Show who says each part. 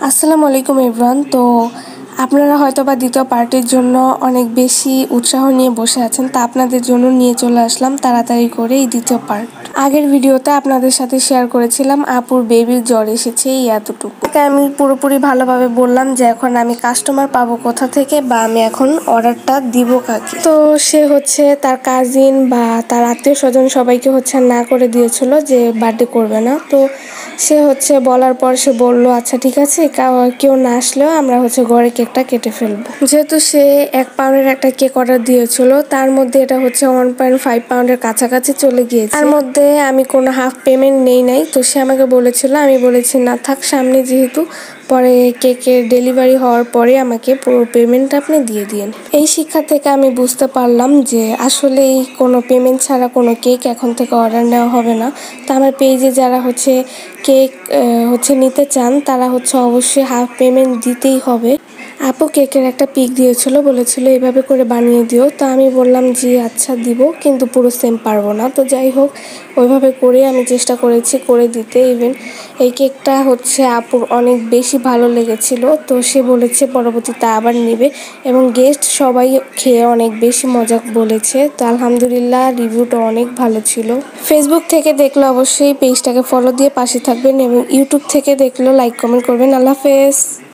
Speaker 1: আসসালামু আলাইকুম এভরিওয়ান। তো আপনারা হয়তো বা দ্বিতীয় পার্টির জন্য অনেক বেশি উৎসাহ নিয়ে বসে আছেন, তা আপনাদের জন্য নিয়ে চলে আসলাম তাড়াতাড়ি করে এই দ্বিতীয় পার্ট। আগের ভিডিওতে আপনাদের সাথে শেয়ার করেছিলাম আপুর বেবির জ্বর এসেছে এই এতটুকু। আমি পুরোপুরি ভালোভাবে বললাম যে এখন আমি কাস্টমার পাবো কোথা থেকে বা আমি এখন অর্ডারটা দিব কাকে। তো সে হচ্ছে তার কাজিন বা তার আত্মীয় স্বজন সবাইকে হচ্ছে না করে দিয়েছিল যে বার্থডে করবে না। তো সে হচ্ছে বলার পর সে বললো আচ্ছা ঠিক আছে, কেউ না আসলেও আমরা হচ্ছে ঘরে কেকটা কেটে ফেলবো। যেহেতু সে 1 পাউন্ডের একটা কেক অর্ডার দিয়েছিল, তার মধ্যে এটা হচ্ছে 1.5 পাউন্ডের কাছাকাছি চলে গিয়েছে। তার মধ্যে আমি কোনো হাফ পেমেন্ট নেই নাই। তো সে আমাকে বলেছিল, আমি বলেছি না থাক, সামনে যেহেতু পরে কেকের ডেলিভারি হওয়ার পরে আমাকে পুরো পেমেন্টটা আপনি দিয়ে দিন। এই শিক্ষা থেকে আমি বুঝতে পারলাম যে আসলেই কোনো পেমেন্ট ছাড়া কোনো কেক এখন থেকে অর্ডার নেওয়া হবে না। তো আমার পেজে যারা হচ্ছে কেক নিতে চান তারা হচ্ছে অবশ্যই হাফ পেমেন্ট দিতেই হবে। আপু কেকের একটা পিক দিয়েছিল, বলেছিল এভাবে করে বানিয়ে দিও। তো আমি বললাম জি আচ্ছা দিব, কিন্তু পুরো সেম পারবো না। তো যাই হোক, ওইভাবে করে আমি চেষ্টা করেছি করে দিতে। ইভেন এই কেকটা হচ্ছে আপুর অনেক বেশি ভালো লেগেছিল। তো সে বলেছে পরবর্তীতে আবার নেবে এবং গেস্ট সবাই খেয়ে অনেক বেশি মজা বলেছে। তো আলহামদুলিল্লাহ রিভিউটা অনেক ভালো ছিল। ফেসবুক থেকে দেখলে অবশ্যই পেজটাকে ফলো দিয়ে পাশে থাকবেন এবং ইউটিউব থেকে দেখলেও লাইক কমেন্ট করবেন। আল্লাহ হাফেজ।